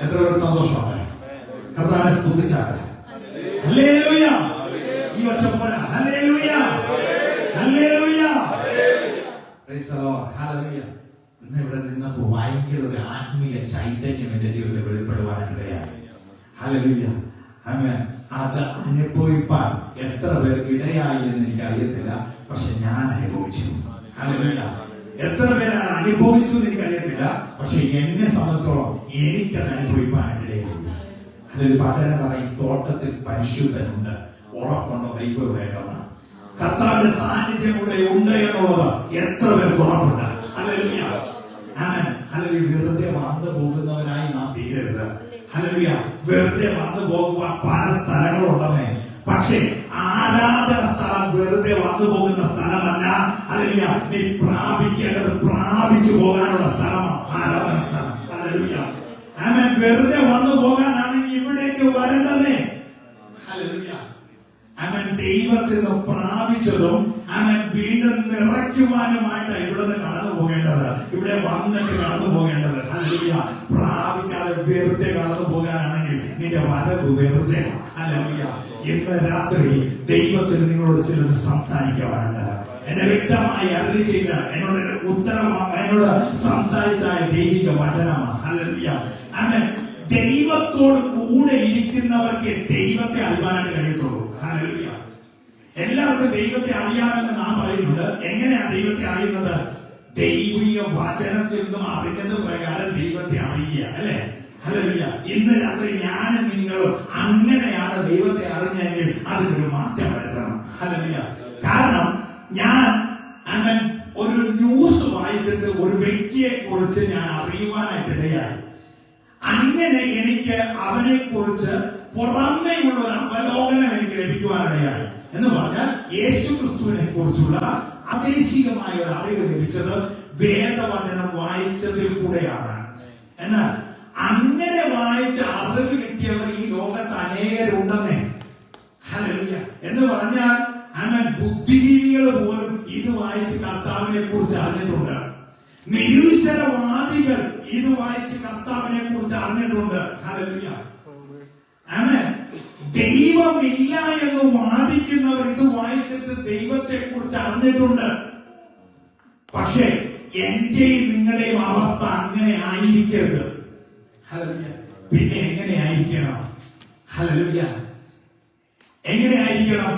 എത്ര പേർക്ക് സന്തോഷമാണ്? കർത്താവിനെ സ്തുതിച്ചാട്ടെ. ഹല്ലേലൂയ. ഈ ഒച്ചപ്പോര ഹല്ലേലൂയ, ഹല്ലേലൂയ, പ്രൈസ് ദി ലോർഡ്, ഹല്ലേലൂയ. ഇന്ന് ഇവിടെ നിന്നപ്പോൾ ഭയങ്കര ഒരു ആത്മീയ ചൈതന്യം എന്റെ ജീവിതത്തിൽ വെളിപ്പെടുവാനിടയായി. ഹല്ലേലൂയ, ആമേൻ. അത് അനുഭവിപ്പാൻ എത്ര പേർക്ക് ഇടയായി എന്ന് എനിക്കറിയത്തില്ല, പക്ഷെ ഞാൻ അനുഭവിച്ചു. ഹല്ലേലൂയ. എത്ര പേര് അനുഭവിച്ചു എന്ന് എനിക്കറിയത്തില്ല, പക്ഷെ എന്നെ സംബന്ധിച്ചോളം എനിക്കത് അനുഭവിപ്പാൻ ഇടയായി. അതൊരു പഠനം പറയും, തോട്ടത്തിൽ പരിശുദ്ധനുണ്ട്, ഉറപ്പുണ്ടോ? ദൈവം ഇവിടെ കർത്താവിന്റെ സാന്നിധ്യം കൂടെ ഉണ്ട് എന്നുള്ളത് എത്ര പേർക്ക് ഉറപ്പുണ്ട്? ഹല്ലേലൂയ, ആമേൻ. ഹല്ലേലൂയ. വെറുതെ വന്നു പോകുന്നവരായി നാം തീരരുത്. ഹല്ലേലൂയ. വെറുതെ വന്നു പോകുക പല സ്ഥലങ്ങളുണ്ടെന്നേ, പക്ഷേ ആരാധന സ്ഥലം വെറുതെ വന്നു പോകുന്ന സ്ഥലമല്ല. ഹല്ലേലൂയ. നീ പ്രാപിക്കേണ്ടത് പ്രാപിച്ചു പോകാനുള്ള സ്ഥലമാണ് ആരാധന സ്ഥലം. ഹല്ലേലൂയ, ആമേൻ. വെറുതെ വന്നു പോകാനാണെങ്കിൽ ഇവിടേക്ക് വരേണ്ടതേ. ഹല്ലേലൂയ, ആമേൻ. ദൈവത്തിൽ നിന്ന് പ്രാപിച്ചതും ആമേൻ വീണ്ടും നിറയ്ക്കുവാനുമായിട്ട് ഇവിടെ നിന്ന് കടന്നു പോകേണ്ടത്, ഇവിടെ വന്നിട്ട് കടന്നു പോകേണ്ടത്. ഹല്ലേലൂയ. പ്രാപിക്കാതെ വെറുതെ കടന്നു പോകാനാണെങ്കിൽ നിന്റെ വരവ് വെറുതെ. ഹല്ലേലൂയ. ഇന്ന് രാത്രി ദൈവത്തിന് നിങ്ങളോട് ചിലത് സംസാരിക്കാറുണ്ട്. എന്നെ വ്യക്തമായി അരുളി ചെയ്ത എന്നോട് എന്നോട് സംസാരിച്ച ദൈവിക വചനമാണ്. ഹല്ലേലൂയ, ആമേൻ. ദൈവത്തോട് കൂടെ ഇരിക്കുന്നവർക്ക് ദൈവത്തെ അറിയാനായിട്ട് കഴിയത്തുള്ളൂ. ഹല്ലേലൂയ. എല്ലാവർക്കും ദൈവത്തെ അറിയാമെന്ന് നാം പറയുന്നുണ്ട്. എങ്ങനെയാണ് ദൈവത്തെ അറിയുന്നത്? ദൈവിക വചനത്തിൽ നിന്നും അറിഞ്ഞത് പ്രകാരം ദൈവത്തെ അറിയുക, അല്ലെ? ഹല്ലേലൂയ. ഇന്ന് രാത്രി ഞാനും നിങ്ങൾ അങ്ങനെയാണ് ദൈവത്തെ അറിഞ്ഞെങ്കിൽ അതിനൊരു മാറ്റം വരുത്തണം. ഹല്ലേലൂയ. കാരണം ഞാൻ ആമേൻ ഒരു ന്യൂസ് വായിച്ചിട്ട് ഒരു വ്യക്തിയെ കുറിച്ച് ഞാൻ അറിയുവാനായിട്ട് ഇടയായി. അങ്ങനെ എനിക്ക് അവനെ കുറിച്ച് പുറമേയുള്ള ഒരു അവലോകനം എനിക്ക് ലഭിക്കുവാനിടയായി. എന്ന് പറഞ്ഞാൽ യേശു ക്രിസ്തുവിനെ കുറിച്ചുള്ള ആദേശികമായ ഒരു അറിവ് ലഭിച്ചത് വേദവചനം വായിച്ചതിൽ കൂടെയാണ്. എന്നാൽ അങ്ങനെ വായിച്ച അറിവ് കിട്ടിയവർ ഈ ലോകത്ത് അനേകരുണ്ടെന്നേ. ഹല്ലേലൂയ. എന്ന് പറഞ്ഞാൽ ആമേൻ ബുദ്ധിജീവികൾ പോലും ഇത് വായിച്ച് കർത്താവിനെ കുറിച്ച് അറിഞ്ഞിട്ടുണ്ട്. നിരീശ്വരവാദികൾ ഇത് വായിച്ച് കർത്താവിനെ കുറിച്ച് അറിഞ്ഞിട്ടുണ്ട്. ഹല്ലേലൂയ, ആമേൻ. ദൈവമില്ല എന്ന് വാദിക്കുന്നവർ ഇത് വായിച്ചിട്ട് ദൈവത്തെ കുറിച്ച് അറിഞ്ഞിട്ടുണ്ട്. പക്ഷേ എന്റെയും നിങ്ങളുടെയും അവസ്ഥ അങ്ങനെ ആയിരിക്കരുത്. ഹല്ലേലൂയ. പിന്നെ എങ്ങനെ ആയിരിക്കണം? ഹല്ലേലൂയ. എങ്ങനെ ആയിരിക്കണം?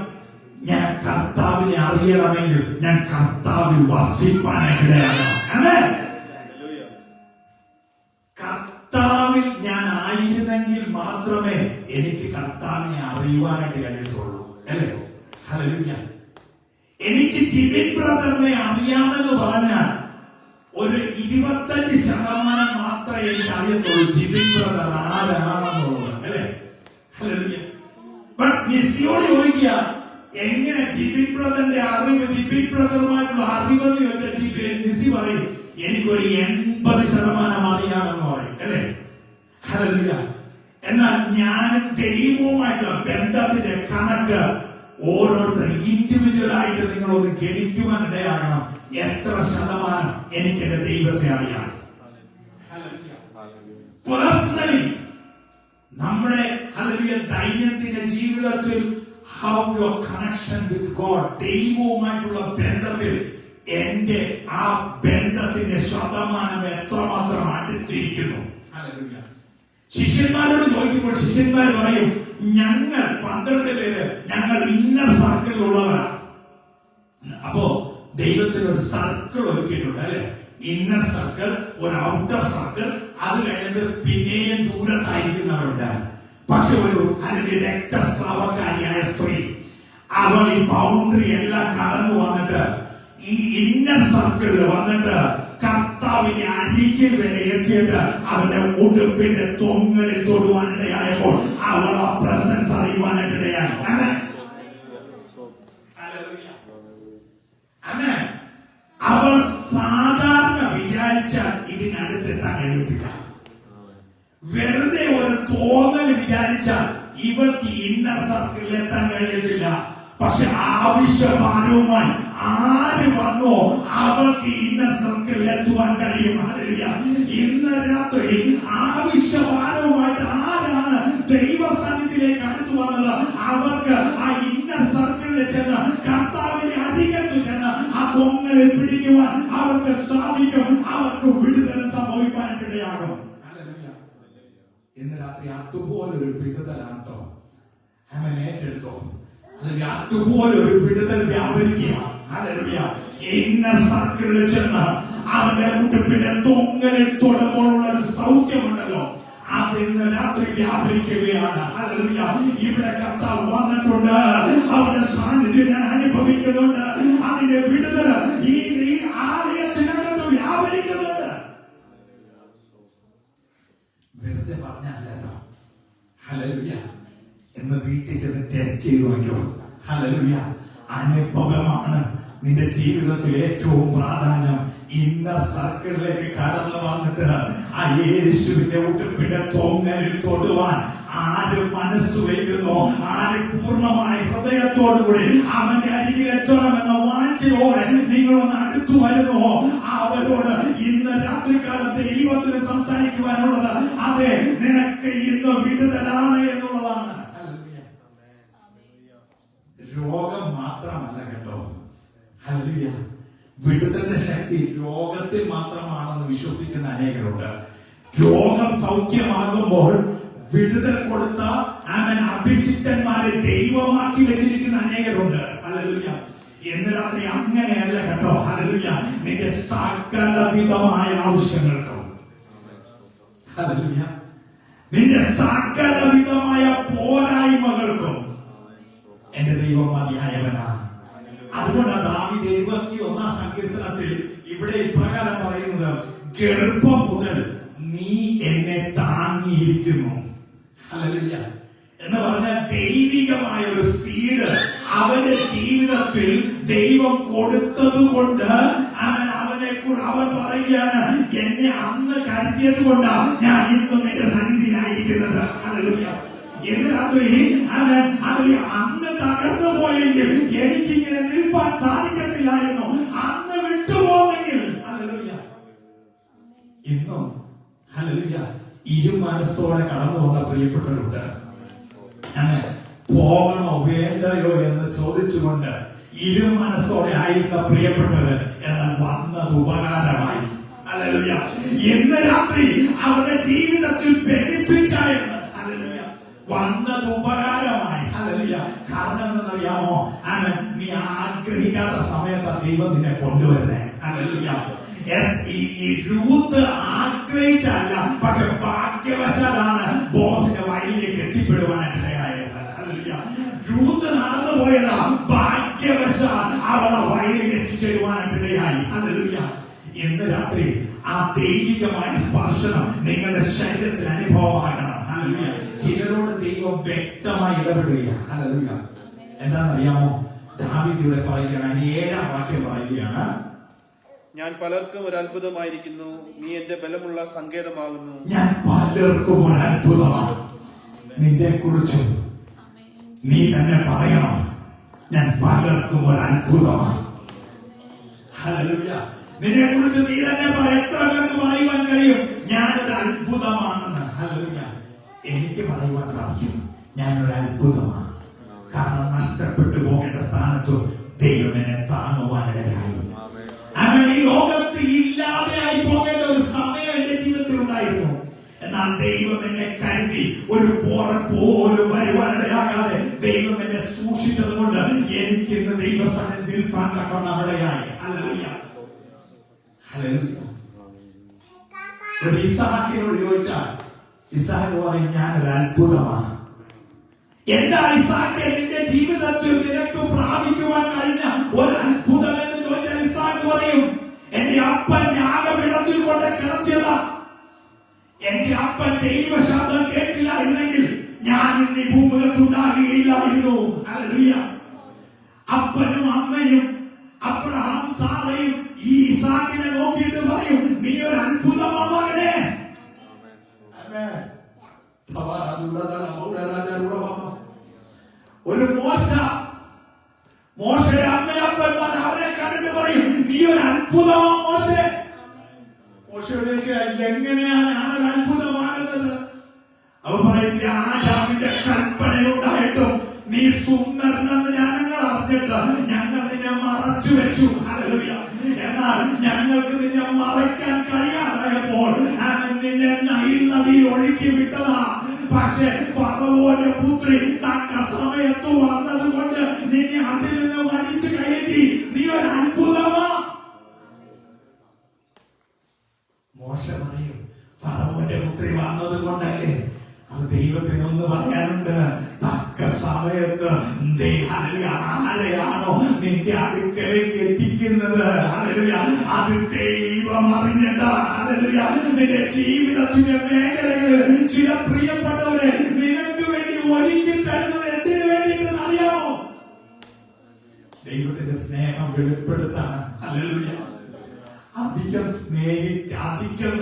ഞാൻ കർത്താവിനെ അറിയണമെങ്കിൽ ഞാൻ കർത്താവിൽ വസിപ്പാനായിട്ടാണ്. കർത്താവിൽ ഞാൻ ആയിരുന്നെങ്കിൽ മാത്രമേ എനിക്ക് കർത്താവിനെ അറിയുവാനായിട്ട് കഴിയത്തുള്ളൂ, അല്ലേ? ഹല്ലേലൂയ. എനിക്ക് ജിബിൻ ബ്രദറിനെ അറിയാമെന്ന് പറഞ്ഞാൽ ഒരു 25% മാത്രമേ എനിക്ക് അറിയത്തുള്ളൂ ജിബിൻ ബ്രദർ ആരാണെന്നുള്ളത്, അല്ലേ? ഹല്ലേലൂയ. ബട്ട് നിസിയോട് ചോദിക്കുക, എങ്ങനെ ജിബിൻ ബ്രദറിന്റെ അറിവ്, ജിബിൻ ബ്രദറുമായിട്ടുള്ള അറിവ് എന്ന് ചോദിച്ചാൽ നിസി പറയും എനിക്കൊരു 80% അറിയാമെന്ന് പറയും, അല്ലേ? ഹല്ലേലൂയ. എന്നാൽ ഞാനും ദൈവവുമായിട്ടുള്ള ബന്ധത്തിന്റെ കണക്ക് ഓരോരുത്തരും ഇൻഡിവിജ്വൽ ആയിട്ട് നിങ്ങളൊന്ന് ഗണിക്കുവാൻ ഇടയാകണം. എത്ര ശതമാനം എനിക്ക് എന്റെ ദൈവത്തെ അറിയാം? പേഴ്സണലി നമ്മുടെ ഹല്ലേലൂയ ദൈനംദിന ജീവിതത്തിൽ how your connection with God, ദൈവവുമായിട്ടുള്ള ബന്ധത്തിൽ എന്റെ ആ ബന്ധത്തിന്റെ ശതമാനം എത്രമാത്രം അടുത്തിരിക്കുന്നു? ഹല്ലേലൂയ. ശിഷ്യന്മാരോട് ചോദിക്കുമ്പോൾ ശിഷ്യന്മാർ പറയും ഞങ്ങൾ 12 പേര് ഞങ്ങൾ ഇന്നർ സർക്കിളിലുള്ളവരാണ്. അപ്പോ ദൈവത്തിന് ഒരു സർക്കിൾ ഒരുക്കിയിട്ടുണ്ട്, അല്ലെ? ഇന്നർ സർക്കിൾ, ഒരു ഔട്ടർ സർക്കിൾ, അത് കഴിഞ്ഞിട്ട് പിന്നെയും ദൂരത്തായിരിക്കുന്നവരുണ്ട്. പക്ഷെ ഒരു രക്തസ്രാവക്കാരിയായ സ്ത്രീ അവൾ ഈ ബൗണ്ടറി എല്ലാം കടന്നു വന്നിട്ട് ഈ ഇന്നർ സർക്കിളിൽ വന്നിട്ട് കർത്താവിനെ അരികിൽ വരെ എത്തിയിട്ട് അവന്റെ ഉടുപ്പിന്റെ തൊങ്ങലിൽ തൊടുവാനിടയായപ്പോൾ അവൾ ആ പ്രസൻസ് അറിയുവാനിടയായി. അവൾ സാധാരണ വിചാരിച്ചാൽ ഇതിനടുത്തെത്താൻ കഴിയത്തില്ല. വെറുതെ ഒരു തോന്നൽ വിചാരിച്ചാൽ ഇവൾക്ക് ഇന്നർ സർക്കിളിൽ എത്താൻ കഴിയത്തില്ല. പക്ഷെ ആവശ്യഭാരവുമായി ആര് വന്നോ അവൾക്ക് ഇന്നർ സർക്കിളിൽ എത്തുവാൻ കഴിയും. ഹല്ലേലൂയ. ഇന്ന് രാത്രി ആവശ്യഭാരവുമായി അടുത്ത് വന്നത് അവർക്ക് ആ ഇന്നർ സർക്കിളിൽ ചെന്ന് കർത്താവിന്റെ അരികത്ത് ചെന്ന് ആ തൊങ്ങലെ പിടിക്കുവാൻ അവർക്ക് സാധിക്കും. അവർക്ക് വിടുതൽ സംഭവിക്കാനിടയാകും. ഇന്ന് രാത്രി അതുപോലൊരു വിടുതലാട്ടോ അവൻ ഏറ്റെടുത്തോ. അതുപോലൊരു വിടുതൽ വ്യാപരിക്കുക. ഇന്നർ സർക്കിളിൽ ചെന്ന് അവന്റെ ഉടുപ്പിന്റെ തൊങ്ങലിൽ തൊടുമ്പോഴുള്ള ഒരു സൗഖ്യമുണ്ടല്ലോ, അത് ഇന്ന് രാത്രി വ്യാപരിക്കുകയാണ്. ഇവിടെ കർത്താവ് വന്നിട്ടുണ്ട്. അവന്റെ സാന്നിധ്യം ഞാൻ അനുഭവിക്കുന്നുണ്ട്. അതിന്റെ വിടുതൽ ഈ ആലയത്തിനകത്ത് വ്യാപരിക്കുന്നുണ്ട്. വെറുതെ പറഞ്ഞല്ലോ. ഹല്ലേലൂയ. എന്ന് വീട്ടിൽ ചെന്ന് ടെസ്റ്റ് ചെയ്ത് നോക്കിയോ. ഹല്ലേലൂയ. അനുഭവമാണ് നിന്റെ ജീവിതത്തിൽ ഏറ്റവും പ്രാധാന്യം. ഇന്നർ സർക്കിളിലേക്ക് കടന്നു വന്നിട്ട് ആ യേശുവിന്റെ ഉടുപ്പിന്റെ തൊങ്ങലിൽ തൊടുവാൻ ആര് മനസ്സ് വയ്ക്കുന്നോ, ആര് പൂർണ്ണമായ ഹൃദയത്തോടുകൂടി അവന്റെ അരികിൽ എത്തണമെന്ന വാഞ്ചയോടെ നിങ്ങളൊന്ന് അടുത്തു വരുന്നോ, അവരോട് ഇന്ന് രാത്രികാലത്ത് ദൈവത്തിന് സംസാരിക്കുവാനുള്ളത് അതെ, നിനക്ക് ഇന്ന് വിടുതലാണ് എന്നുള്ളതാണ്. രോഗം മാത്രമല്ല കേട്ടോ. ഹല്ലേലൂയ. വിടുതലിന്റെ ശക്തി രോഗത്തിൽ മാത്രമാണെന്ന് വിശ്വസിക്കുന്ന അനേകരുണ്ട്. രോഗം സൗഖ്യമാകുമ്പോൾ വിടുതൽ കൊടുത്ത അഭിഷിക്തന്മാരെ ദൈവമാക്കി വെച്ചിരിക്കുന്ന അനേകരുണ്ട്. ഹല്ലേലൂയ. ഇന്ന് രാത്രി അങ്ങനെയല്ല കേട്ടോ. ഹല്ലേലൂയ. നിന്റെ സകലവിധമായ ആവശ്യങ്ങൾക്കും, ഹല്ലേലൂയ, നിന്റെ സകലവിധമായ പോരായ്മകൾക്കും എന്റെ ദൈവം മതിയായവനാണ്. അതുകൊണ്ടാണ് ദാവീദ് 71 സങ്കീർത്തനത്തിൽ ഇവിടെ ഇപ്രകാരം പറയുന്നത്, ഗർഭം മുതൽ നീ എന്നെ താങ്ങിയിരിക്കുന്നു. ഹല്ലേലൂയ. എന്ന് പറഞ്ഞാൽ ദൈവികമായ ഒരു സീഡ് അവന്റെ ജീവിതത്തിൽ ദൈവം കൊടുത്തത് കൊണ്ട് അവൻ പറയുകയാണ്, എന്നെ അന്ന് കരുതിയത് കൊണ്ടാണ് ഞാൻ ഇന്ന് നിന്റെ സന്നിധിയിലായിരിക്കുന്നത്. ഹല്ലേലൂയ. എന്ന് രാത്രി അന്ന് തകർന്നു പോയെങ്കിൽ എനിക്കിങ്ങനെ നിൽപ്പാൻ സാധിക്കത്തില്ലായിരുന്നു. അന്ന് വിട്ടുപോകുന്നെങ്കിൽ ഹല്ലേലൂയ ഇന്നും ഹല്ലേലൂയ ഇരുമനസ്സോടെ കടന്നു വന്ന പ്രിയപ്പെട്ടവരുണ്ട്. പോകണോ വേണ്ടയോ എന്ന് ചോദിച്ചുകൊണ്ട് ഇരുമനസ്സോടെ ആയിരുന്ന പ്രിയപ്പെട്ടവര് എന്നാൽ വന്നത് ഉപകാരമായി. ഹല്ലേലൂയ. ഇന്ന് രാത്രി അവരുടെ ജീവിതത്തിൽ ബെനിഫിറ്റ് ആയെന്ന് വന്നത് ഉപകാരമായി. ഹല്ലേലൂയ. കാരണം എന്തെന്നറിയാമോ, നീ ആഗ്രഹിക്കാത്ത സമയത്ത് ദൈവം നിന്നെ കൊണ്ടുവരുന്നേ. ഹല്ലേലൂയ. ഈ രൂത്ത് ആഗ്രഹിച്ചല്ല, പക്ഷെ ഭാഗ്യവശാലാണ് ബോസിന്റെ വയലിലേക്ക് എത്തിപ്പെടുവാനായിട്ടിടയായത്. ഹല്ലേലൂയ. രൂത്ത് നടന്നു പോയതാ, ഭാഗ്യവശാൽ അവളെ വയലിൽ എത്തിച്ചേരുവാനായിട്ടിടയായി. ഹല്ലേലൂയ. ഇന്ന് രാത്രി ആ ദൈവികമായ സ്പർശനം നിങ്ങളുടെ ശരീരത്തിൽ അനുഭവമാകണം. ഹല്ലേലൂയ. ചിലരോട് ദൈവം വ്യക്തമായി ഇടപെടുകയാണ്. ഹല്ലേലൂയ. എന്താണെന്നറിയാമോ, ദാവീദ് പറയുകയാണ്, 7-ാം വാക്യം പറയുകയാണ്, ഞാൻ പലർക്കും ഒരു അത്ഭുതമായിരിക്കുന്നു, നീ എന്റെ ബലമുള്ള സങ്കേതമാകുന്നു. ഞാൻ പലർക്കും ഒരു അത്ഭുതമാണ്. നിന്നെ കുറിച്ച് നീ തന്നെ പറയണം, ഞാൻ പലർക്കും ഒരു അത്ഭുതമാണ്. ഹല്ലേലൂയ. നിന്നെ കുറിച്ച് നീ തന്നെ എത്ര പേർക്ക് പറയുവാൻ കഴിയും, ഞാനൊരു അത്ഭുതമാണെന്ന്. ഹല്ലേലൂയ. എനിക്ക് പറയുവാൻ സാധിക്കും, ഞാനൊരു അത്ഭുതമാണ്. കാരണം നഷ്ടപ്പെട്ടു പോകേണ്ട സ്ഥാനത്ത് ദൈവം എന്നെ താങ്ങുവാനിടയായി. അങ്ങനെ ഈ ലോകത്ത് ഇല്ലാതെയായി പോകേണ്ട ഒരു സമയം എന്റെ ജീവിതത്തിൽ ഉണ്ടായിരുന്നു. എന്നാൽ ദൈവം എന്നെ കരുതി ഒരു പോലും വരുവാനിടയാകാതെ ദൈവം എന്നെ സൂക്ഷിച്ചത് കൊണ്ട് എനിക്ക് ഇന്ന് ദൈവസന്നിധിയിൽ പാണ്ടക്കൊണ്ടവിടെയായി. ഹല്ലേലൂയ. ഹല്ലേലൂയ. ഒരു ഇസ്ഹാക്കിനോട് ചോദിച്ചാൽ ഇസ്ഹാക്ക് പറയും, ഞാനൊരു അത്ഭുതമാണ്. എന്താ ഇസ്ഹാക്ക് നിന്റെ ജീവിതത്തിൽ നിനക്ക് പ്രാപിക്കുവാൻ കഴിഞ്ഞ ഒരു അത്ഭുതം എന്ന് ചോദിച്ചാൽ ഇസ്ഹാക്ക് പറയും, എന്റെ അപ്പൻ യാഗപീഠത്തിൽ കൊണ്ട് കിടത്തിയതാ. എന്റെ അപ്പൻ ദൈവശബ്ദം കേട്ടില്ലായിരുന്നെങ്കിൽ ഞാൻ ഇന്ന് ഈ ഭൂമുഖത്തുണ്ടാകുകയില്ലായിരുന്നു. ഹല്ലേലൂയ. അപ്പനും അമ്മയും അബ്രഹാം സാറയും ഈ ഇസ്ഹാക്കിനെ നോക്കിയിട്ട് പറയും, നീ ഒരു അത്ഭുതമാ മകനെ. ഒരു മോശയുടെ അമ്മയപ്പന്മാർ അവരെ കണ്ടിട്ട് പറയും, നീ ഒരു അത്ഭുതമാ മോശെ. മോശയുടെ എങ്ങനെയാണ് ഞാനൊരു അത്ഭുതമാകുന്നത്? അവ പറയും, രാജാവിന്റെ കൽപ്പനയുണ്ടായിട്ടും നീ സുന്ദരനെന്ന് ഞങ്ങൾ അറിഞ്ഞിട്ട് ഞങ്ങൾ നിന്നെ മറച്ചു വെച്ചു. ഹല്ലേലൂയ. എന്നാൽ ഞങ്ങൾക്ക് നിന്നെ മറയ്ക്കാൻ കഴിയാതായപ്പോൾ നിന്നെ നൈൽ നദിയിൽ ഒഴുക്കി വിട്ടതാ. പക്ഷെ ഫറവോന്റെ പുത്രി തക്ക സമയത്ത് വന്നത് കൊണ്ട് നിന്നെ അതിൽ നിന്ന് വലിച്ചു കയറ്റി. നീ ഒരു അത്ഭുതമാ. മോശ പറയും, ഫറവോന്റെ പുത്രി വന്നത് കൊണ്ടല്ലേ. അത് ദൈവത്തിനൊന്ന് പറയാനുണ്ട്, തക്ക സമയത്ത് ആരെയാണോ നിന്റെ അടുക്കലേക്ക് എത്തിക്കുന്നത്, അത് ദൈവം അറിഞ്ഞിട്ടാ. നിന്റെ ജീവിതത്തിന്റെ മേഖലകളിൽ ചില പ്രിയപ്പെട്ടവരെ നിനക്ക് വേണ്ടി ഒരുക്കി തരുന്നത് എന്തിനു വേണ്ടിയിട്ടെന്ന് അറിയാമോ? ദൈവത്തിന്റെ സ്നേഹം വെളിപ്പെടുത്താൻ. ഹല്ലേലൂയ. അധികം സ്നേഹിച്ച് അധികം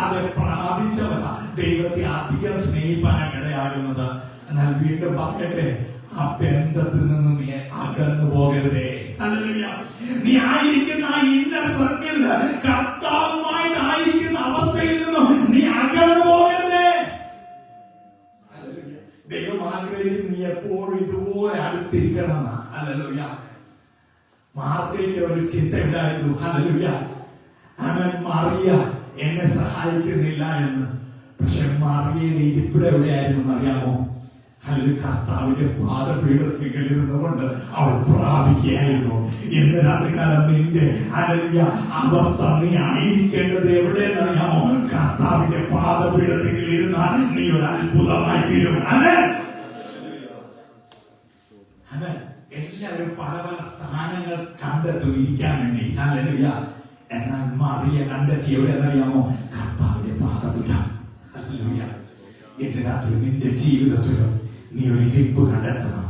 അത് പ്രാപിച്ചവരാ ദൈവത്തെ അധികം സ്നേഹിപ്പാൻ ഇടയാകുന്നത്. എന്നാൽ വീണ്ടും പറയട്ടെ, ആ ബന്ധത്തിൽ നിന്ന് നീ അകന്നു പോകരുതേ. നീ ആയിരിക്കുന്ന ആ ഇന്നർ സർക്കിളിൽ കർത്താവുമായിട്ട് ആയിരിക്കുന്ന അവസ്ഥയിൽ നിന്നും നീ അകന്നു പോകരുതേ. ദൈവം ആഗ്രഹിക്കും നീ എപ്പോഴും ഇതുപോലെ അടുത്തിരിക്കണം. ഹല്ലേലൂയ. മാർത്തയ്ക്ക് ഒരു ചിന്ത ഉണ്ടായിരുന്നു. ഹല്ലേലൂയ. അവൻ മറിയ എന്നെ സഹായിക്കുന്നില്ല എന്ന്. പക്ഷെ മറിയയുടെ ഇരിപ്പിടം എവിടെയായിരുന്നു അറിയാമോ? കർത്താവിന്റെ പാദപീഠത്തിൽ ഇരുന്നുകൊണ്ട് അവൾ പ്രാപിക്കുകയായിരുന്നു. ഇന്ന് രാത്രികാലം നിന്റെ അവസ്ഥ നീ ആയിരിക്കേണ്ടത് എവിടെയെന്നറിയാമോ? കർത്താവിന്റെ പാദപീഠത്തിൽ ഇരുന്നാൽ നീ ഒരു അത്ഭുതമായി തീരും. എല്ലാവരും പല പല സ്ഥാനങ്ങൾ കണ്ടെത്തും ഇരിക്കാൻ വേണ്ടി. ഹല്ലേലൂയ. എന്നാൽ മറിയ കണ്ടെത്തി എവിടെയെന്നറിയാമോ? കർത്താവിന്റെ പാദപീഠം. ഹല്ലേലൂയ. ഇന്ന് രാത്രി നിന്റെ ജീവിതത്തിലും നീ ഒരു ഇരിപ്പ് കണ്ടെത്തണം.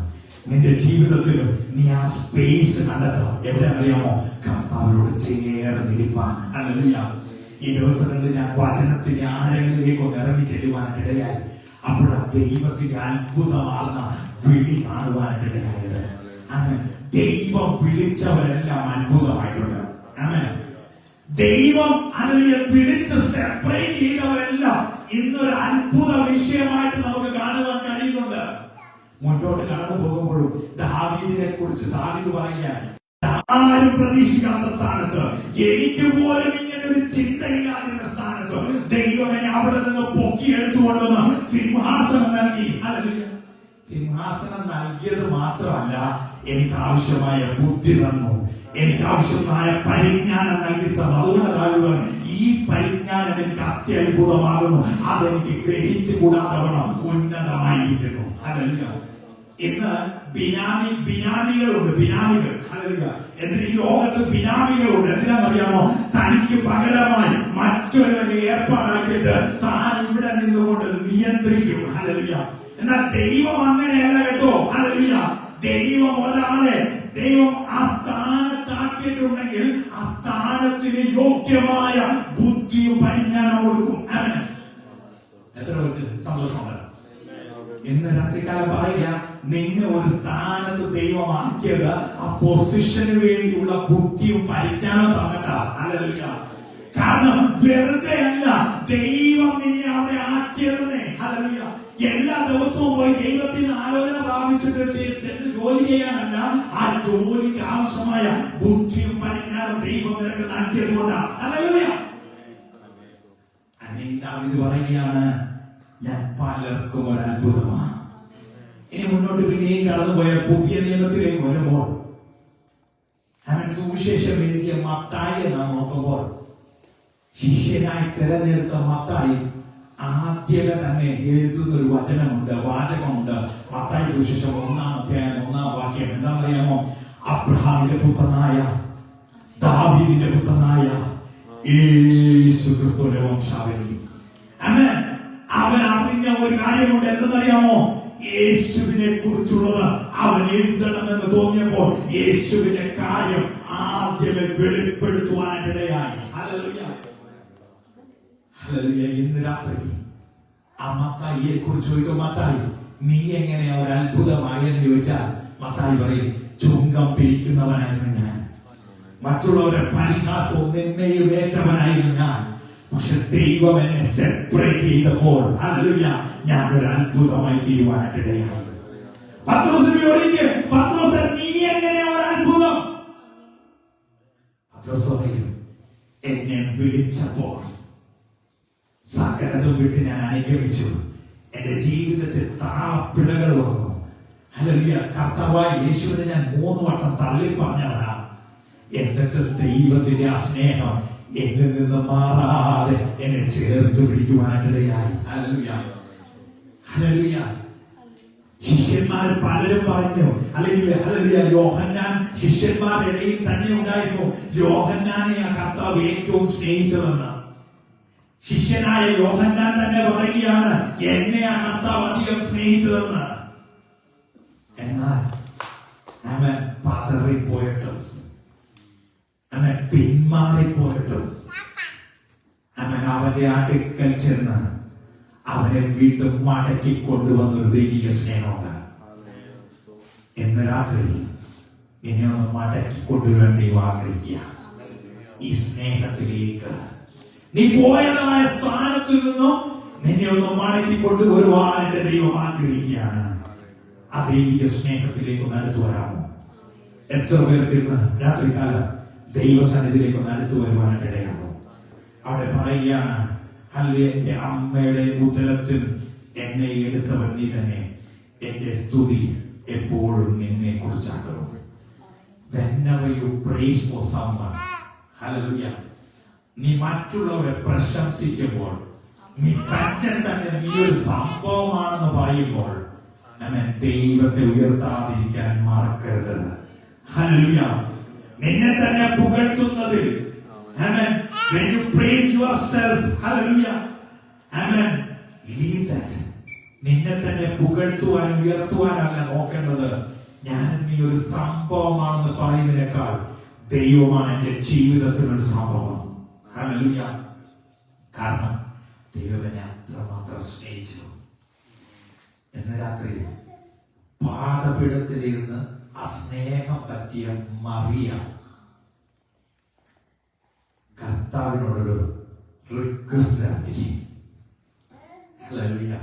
നിന്റെ ജീവിതത്തിലും നീ ആ സ്പേസ് കണ്ടെത്തണം. എവിടെയെന്നറിയാമോ? കർത്താവിനോട് ചേർന്നിരിപ്പാൻ. ഹല്ലേലൂയ. ഈ ദിവസങ്ങളിൽ ഞാൻ വചനത്തിന്റെ ആഴങ്ങളിലേക്ക് ഒന്ന് ഇറങ്ങി ചെല്ലുവാനിടയായി. അപ്പോൾ ആ ദൈവത്തിന്റെ അത്ഭുതമാർന്ന വിളി കാണുവാനിടയായത്. ദൈവം വിളിച്ചവരെല്ലാം അത്ഭുതമായിട്ടുണ്ട്. ദൈവം വിളിച്ച് സെപ്പറേറ്റ് ചെയ്തവരെല്ലാം ഇന്നൊരു അത്ഭുത വിഷയമായിട്ട് നമുക്ക് കാണുവാൻ കഴിയുന്നുണ്ട്. മുന്നോട്ട് കടന്നു പോകുമ്പോഴും ദാവീദിനെ കുറിച്ച് ദാവീദ് പറയുകയാണ്, ആരും പ്രതീക്ഷിക്കാത്ത സ്ഥാനത്ത്, എനിക്ക് പോലും ഇങ്ങനെ ഒരു ചിന്തയില്ലാതിരുന്ന സ്ഥാനത്ത് ദൈവം എന്നെ അവിടെ നിന്ന് പൊക്കിയെടുത്തുകൊണ്ടുവന്ന് സിംഹാസനം നൽകി. സിംഹാസനം നൽകിയത് മാത്രമല്ല, എനിക്ക് ആവശ്യമായ ബുദ്ധി തന്നു, എനിക്ക് ആവശ്യമായ പരിജ്ഞാനം നൽകി തന്നു. അതുകൊണ്ടാകുക ഈ പരിജ്ഞാനം എനിക്ക് അത്യത്ഭുതമാകുന്നു. അതെനിക്ക് ഗ്രഹിച്ചു കൂടാതെ ഉന്നതമായിരിക്കുന്നു. ഇന്ന് ബിനാമികളുണ്ട്. ബിനാമികൾ. എന്തിന് ഈ ലോകത്ത് ബിനാമികളുണ്ട്? എന്തിനാണെന്നറിയാമോ? തനിക്ക് പകരമായി മറ്റൊരുവരെ ഏർപ്പാടാക്കിയിട്ട് താൻ ഇവിടെ നിന്നുകൊണ്ട് നിയന്ത്രിക്കും. ഹല്ലേലൂയ. എന്നാൽ ദൈവം അങ്ങനെയല്ല കേട്ടോ. ഹല്ലേലൂയ. ദൈവം ഒരാളെ ആ സ്ഥാനത്താക്കിയിട്ടുണ്ടെങ്കിൽ ആ സ്ഥാനത്തിന് യോഗ്യമായ ബുദ്ധിയും പരിജ്ഞാനവും കൊടുക്കും. എത്ര പേർക്ക് സന്തോഷമുണ്ട്? ഇന്ന് രാത്രികാലം പറയുക, നിന്നെ ഒരു സ്ഥാനത്ത് ദൈവമാക്കിയത് ആ പൊസിഷന് വേണ്ടിയുള്ള ബുദ്ധിയും പരിജ്ഞാനം തന്നിട്ടാ. ഹല്ലേലൂയ. കാരണം വെറുതെ അല്ല ദൈവം നിന്നെ അവിടെ ആക്കിയതെന്നേ. ഹല്ലേലൂയ. എല്ലാ ദിവസവും പോയി ദൈവത്തിന് ആലോചന പ്രാപിച്ചിട്ട് ചെന്ന് ജോലി ചെയ്യാനല്ല, ആ ജോലിക്ക് ആവശ്യമായ ബുദ്ധിയും പരിജ്ഞാനം ദൈവം നിനക്ക് നൽകിയത് കൊണ്ടാണ്. ഹല്ലേലൂയ. ദാവീദ് പറയുകയാണ്, ഞാൻ പലർക്കും ഒരു അത്ഭുതമാണ്. ഇനി മുന്നോട്ട് പിന്നെയും കടന്നുപോയ പുതിയ നിയമത്തിലേക്ക് വരുമ്പോൾ അവൻ സുവിശേഷം എഴുതിയ മത്തായിയെ നാം നോക്കുമ്പോൾ, ശിഷ്യനായി തിരഞ്ഞെടുത്ത മത്തായി ആദ്യമേ തന്നെ എഴുതുന്ന ഒരു വാചകമുണ്ട്. മത്തായി സുവിശേഷം 1-ാം അധ്യായം 1-ാം വാക്യം എന്താണെന്നറിയാമോ? അബ്രഹാമിന്റെ പുത്രനായ ദാവീദിന്റെ പുത്രനായ യേശു ക്രിസ്തുവിന്റെ വംശാവലി. അവൻ അറിഞ്ഞ ഒരു കാര്യമുണ്ട്. എന്തെന്നറിയാമോ? യേശുവിനെ കുറിച്ചുള്ളത് അവൻ എഴുതണമെന്ന് തോന്നിയപ്പോൾ യേശുവിന്റെ കാര്യം ആദ്യമേ വെളിപ്പെടുത്തുവാനിടയായി. ഹല്ലേലൂയ. ഹല്ലേലൂയ. ഇന്ന് രാത്രി ആ മത്തായിയെ കുറിച്ച് ചോദിക്കും, മത്തായി നീ എങ്ങനെയാ ഒരു അത്ഭുതമായി എന്ന് ചോദിച്ചാൽ മത്തായി പറയും, ചുങ്കം പിരിക്കുന്നവനായിരുന്നു ഞാൻ, മറ്റുള്ളവരെ പരിഹാസവും നിന്നയും ഏറ്റവനായിരുന്നു ഞാൻ, പക്ഷെ ദൈവം എന്നെ സെപ്പറേറ്റ് ചെയ്തപ്പോൾ ഹല്ലേലൂയ ഞാൻ ഒരു അത്ഭുതമായി തീരുവാനായിട്ടിടയായി. പത്രോസിനെ ഒരിക്കൽ പത്രോസ് നീ എങ്ങനെയാ ഒരു അത്ഭുതം? പത്രോസ് പറയും എന്നെ വിളിച്ചപ്പോൾ സകലതും വിട്ട് ഞാൻ അനുഗമിച്ചു. എന്റെ ജീവിതത്തിൽ താളപ്പിഴകൾ വന്നു. ഹല്ലേലൂയ. കർത്താവായ യേശുവിനെ ഞാൻ 3 വട്ടം തള്ളി പറഞ്ഞവനാ. എന്നിട്ട് ദൈവത്തിന്റെ ആ സ്നേഹം എന്നിൽ നിന്ന് മാറാതെ എന്നെ ചേർത്ത് പിടിക്കുവാനിടയായി. ഹല്ലേലൂയ. ഹല്ലേലൂയ. ശിഷ്യന്മാർ പലരും പറഞ്ഞു, അല്ലെങ്കിൽ ഹല്ലേലൂയ, യോഹന്നാൻ ശിഷ്യന്മാരുടെ ഇടയിൽ തന്നെ ഉണ്ടായിരുന്നു യോഹന്നാനെ ആ കർത്താവ് ഏറ്റവും സ്നേഹിച്ചതെന്ന്. ശിഷ്യനായ യോഹന്നാൻ തന്നെ പറയുകയാണ് എന്നെ ആ കർത്താവ് അധികം സ്നേഹിച്ചതെന്ന്. എന്നാൽ അവൻ പതറിപ്പോയിട്ടും അവൻ പിന്മാറിപ്പോയിട്ടും അവന്റെ അടുക്കൽ ചെന്ന് അവനെ വീണ്ടും മടക്കി കൊണ്ടുവന്നൊരു ദൈവിക സ്നേഹമുണ്ട്. ഇന്ന് രാത്രി നിന്നെ ഒന്ന് മടക്കി കൊണ്ടുവരാൻ ദൈവം ആഗ്രഹിക്കുക. ഈ സ്നേഹത്തിലേക്ക് നീ പോയതായ സ്ഥാനത്തിൽ നിന്നും നിന്നെ ഒന്ന് മടക്കി കൊണ്ടുവരുവാൻ എന്റെ ദൈവം ആഗ്രഹിക്കുകയാണ്. ആ ദൈവിക സ്നേഹത്തിലേക്ക് ഒന്ന് അടുത്തു വരാമോ? എത്ര പേർക്ക് ഇന്ന് രാത്രികാലം ദൈവസന്നിധിയിലേക്ക് ഒന്ന് അടുത്തു വരുവാനായിട്ട് ഇടയാമോ? അവിടെ പറയുകയാണ് എന്റെ അമ്മയുടെ ഉദരത്തിൽ എന്നെ എടുത്തവൻ നീ തന്നെ, എന്റെ സ്തുതി എപ്പോഴും നിന്നെ കുറിച്ചാക്കണം. Whenever you praise for someone, hallelujah, നീ മറ്റുള്ളവരെ പ്രശംസിക്കുമ്പോൾ, നീ തന്നെ നീ ഒരു സംഭവമാണെന്ന് പറയുമ്പോൾ ദൈവത്തെ ഉയർത്താതിരിക്കാൻ മറക്കരുത്. ഹല്ലേലൂയ. നിന്നെ തന്നെ പുകഴ്ത്തുന്നതിൽ when you praise yourself, hallelujah, amen, leave that. നിന്നെ തന്നെ പുകഴ്ത്തുവാൻ ഉയർത്തുവാനല്ല നോക്കേണ്ടത്. ഞാൻ നീ ഒരു സംഭവമാണെന്ന് പറയുന്നതിനേക്കാൾ ദൈവമാണ് എന്റെ ജീവിതത്തിൽ ഒരു സംഭവം. ഹല്ലേലൂയ. കാരണം ദൈവം എന്നെ അത്രമാത്രം സ്നേഹിച്ചു. ഇന്ന് രാത്രി പാദപീഠത്തിലിരുന്ന് ആ സ്നേഹം പറ്റിയ മറിയ കർത്താവിനോടൊരു റിക്വസ്റ്റ് നടത്തി. ഹല്ലേലൂയ.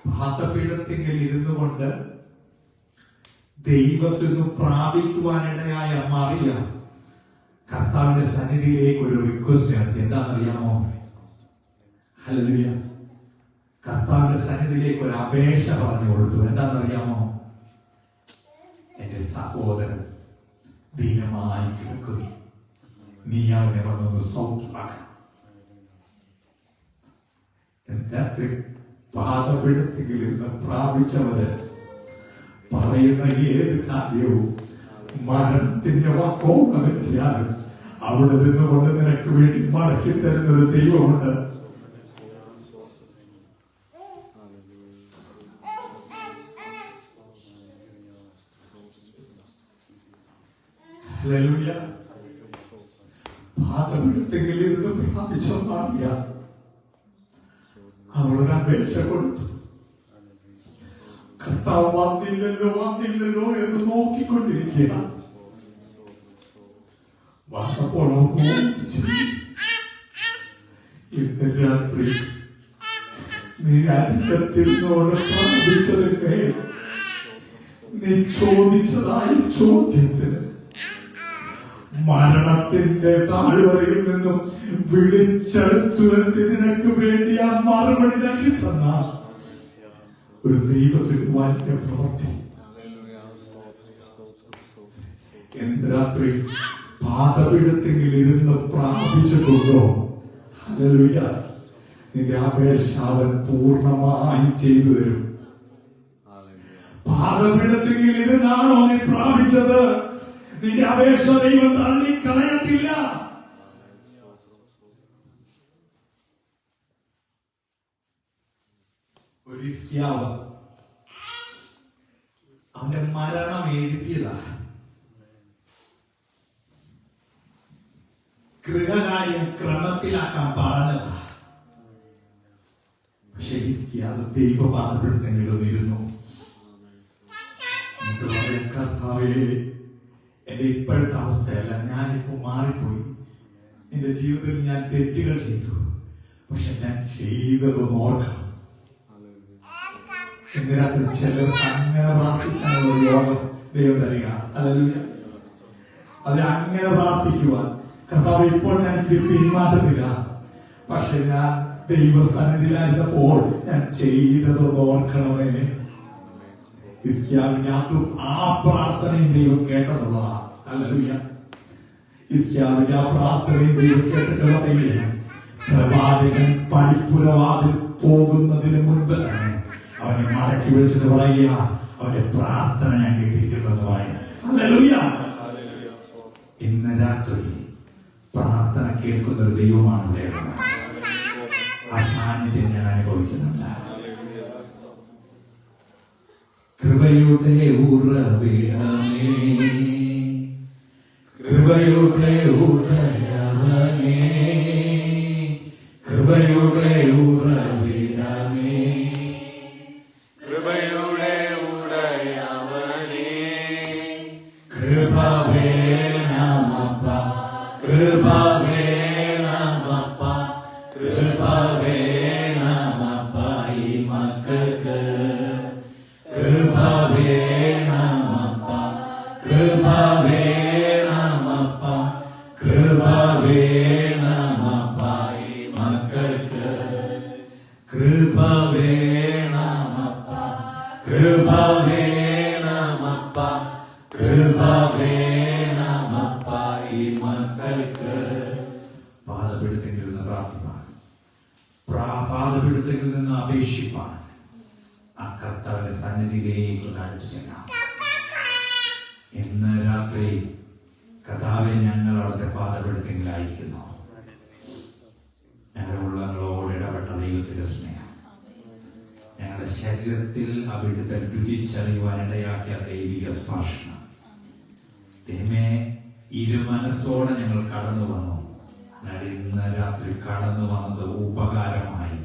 പാദപീഠത്തിൽ ഇരുന്നു കൊണ്ട് ദൈവത്തിൽ നിന്ന് പ്രാപിക്കുവാനിടയായ മറിയ കർത്താവിന്റെ സന്നിധിയിലേക്ക് ഒരു റിക്വസ്റ്റ് നടത്തി. എന്താണെന്നറിയാമോ? ഹല്ലേലൂയ. കർത്താവിന്റെ സന്നിധിയിലേക്ക് ഒരു അപേക്ഷ പറഞ്ഞു കൊടുത്തു. എന്താണെന്നറിയാമോ? എന്റെ സഹോദരൻ ദീനമായി കിടക്കുന്നു, നീ അവനെ വന്നൊന്ന് സൗഖ്യമാക്കണം. രാത്രി പാദപീഠത്തിൽ ഇരുന്ന് പ്രാപിച്ചവര് പറയുന്ന ഏത് കാര്യവും മരണത്തിന്റെ വാക്കോണെത്തിയാലും അവിടെ നിന്നുകൊണ്ട് നിനക്ക് വേണ്ടി മടക്കി തരുന്നൊരു ദൈവമുണ്ട്. ഹല്ലേലൂയ. പാദപീഠത്തിൽ ഇരുന്ന് പ്രാപിച്ച മാറിയ അവളൊരു അപേക്ഷ കൊടുത്തു. കർത്താവ് വന്നില്ലല്ലോ എന്ന് നോക്കിക്കൊണ്ടിരിക്കുക. വന്നപ്പോൾ ഇന്ന് രാത്രി നീ അരികത്തിനോട് പ്രാപിച്ചതിന്റെ നീ ചോദിച്ചതായി ചോദ്യത്തിന് മരണത്തിന്റെ താഴ്വരയിൽ നിന്നും വിളിച്ചെടുത്തുവരുത്തി നിനക്ക് വേണ്ടി ആ മറുപടി നൽകി തന്ന ഒരു ദൈവത്തിന്റെ വലിയ പ്രവൃത്തി. ഇന്ന് രാത്രി പാദപീഠത്തിൽ ഇരുന്ന് പ്രാപിച്ചിട്ടുണ്ടോ? ഹല്ലേലൂയ. നിന്റെ അപേക്ഷ അവൻ പൂർണ്ണമായി ചെയ്തു തരും. പാദപീഠത്തിൽ ഇരുന്നാണോ നീ പ്രാപിച്ചത്? നിന്റെ അപേക്ഷ ദൈവം തള്ളിക്കളയത്തില്ല. ഒരു ഹിസ്കിയാവ് അവന്റെ മരണം എഴുതിയതാ. ഗൃഹകാര്യം ക്രമത്തിലാക്കാൻ പറഞ്ഞതാ. പക്ഷെ ഹിസ്കിയാവ് ദൈവപാദപ്പെടുത്തെങ്കിലുമിരുന്നു. കർത്താവേ, എന്റെ ഇപ്പോഴത്തെ അവസ്ഥയല്ല, ഞാനിപ്പോ മാറിപ്പോയി. നിന്റെ ജീവിതത്തിൽ ഞാൻ തെറ്റുകൾ ചെയ്തു, പക്ഷെ ഞാൻ ചെയ്തതൊന്ന് ഓർക്കണം. എന്തിനകത്ത് ചിലർക്ക് അങ്ങനെ പ്രാർത്ഥിക്കാനുള്ള യോഗം ദൈവം തരിക. ഹല്ലേലൂയ. അത് അങ്ങനെ പ്രാർത്ഥിക്കുവാൻ, കർത്താവ് ഇപ്പോൾ ഞാൻ പിന്മാറ്റത്തില്ല, പക്ഷെ ഞാൻ ദൈവസന്നിധിയിലായിരുന്നപ്പോൾ ഞാൻ ചെയ്തതൊന്ന് ഓർക്കണമേ. ഹിസ്കിയാവിനകത്തും ആ പ്രാർത്ഥനയും ദൈവം കേട്ടതുള്ളതാണ്. ഹല്ലേലൂയ. ഹിസ്കിയാവിന്റെ ആ പ്രാർത്ഥനയും ദൈവം കേട്ടിട്ട് പറയുക, പ്രവാചകൻ പടിപ്പുരവാതിൽ പോകുന്നതിന് മുൻപ് തന്നെ അവനെ മടക്കി വിളിച്ചിട്ട് പറയുക, അവന്റെ പ്രാർത്ഥന ഞാൻ കേട്ടിരിക്കുന്നു എന്ന് പറയുക. ഹല്ലേലൂയ. ഇന്ന് രാത്രി പ്രാർത്ഥന കേൾക്കുന്ന ഒരു ദൈവമാണ് ഇവിടെ ഉള്ളത്. ആ സാന്നിധ്യം ഞാൻ അനുഭവിക്കുന്നുണ്ട്. കൃപയുടെ ഉറവിടമേ, കൃപയുടെ ഉടയവനേ, കൃപയുടെ ഉറവിടമേ, കൃപയുടെ ഉടയവനേ, കൃപ വേണമപ്പ, കൃപ വേണമപ്പ, കൃപ വേണമപ്പ ഈ മക്കൾക്ക്, കൃപ വേണമപ്പ, കൃപ വേണമപ്പ, കൃപ വേണമപ്പ ഈ മക്കൾക്ക്, കൃപ വേണമപ്പ, കൃപ വേണമപ്പ, കൃപ വേണമപ്പ ഈ മക്കൾക്ക്. പാദപീഠത്തിൽ നിന്ന് പ്രാർത്ഥിപ്പാൻ, പാദപീഠത്തിൽ നിന്ന് അപേക്ഷിപ്പാൻ, ആ കർത്താവിന്റെ സന്നിധിയിലേക്ക് അടുത്തു ചെല്ലാം. ഇന്ന് രാത്രി കർത്താവെ, ഞങ്ങൾ അവിടുത്തെ പാദപീഠത്തിലായിരിക്കുന്നു. ഞങ്ങളുടെ ഉള്ളങ്ങളോട് ഇടപെട്ട ദൈവത്തിന്റെ സ്നേഹം, ഞങ്ങളുടെ ശരീരത്തിൽ അവിടുത്തെ രുചിച്ചറിയുവാനിടയാക്കിയ ദൈവിക സ്പർശനം, ദൈവമേ, ഇരുമനസ്സോടെ ഞങ്ങൾ കടന്നു വന്നു. എന്നാൽ ഇന്ന് രാത്രി കടന്നു വന്നത് ഉപകാരമായി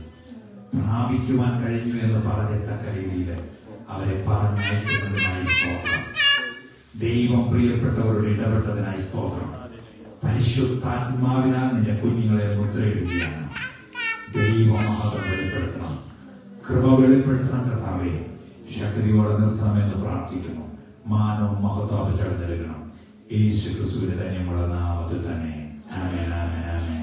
പ്രാപിക്കുവാൻ കഴിഞ്ഞു എന്ന് പറയത്തക്ക രീതിയിൽ അവരെ പറഞ്ഞയക്കുന്നതിനായി സ്തോത്രം. ദൈവം പ്രിയപ്പെട്ടവരോട് ഇടപെട്ടതിനായി സ്തോത്രം. പരിശുദ്ധാത്മാവിനാൽ നിന്റെ കുഞ്ഞുങ്ങളെ മുദ്രയിടുകയാണ്. ദൈവമഹത്വം വെളിപ്പെടുത്തണം, കൃപ വെളിപ്പെടുത്തണം. കർത്താവേ, ശക്തിയോടെ നിർത്തണമെന്ന് പ്രാർത്ഥിക്കുന്നു. മാനവും മഹത്വം നൽകണം. യേശു ക്രിസ്തുവിന്റെ ധന്യമുള്ള നാമത്തിൽ തന്നെ. ആമേൻ, ആമേൻ, ആമേൻ.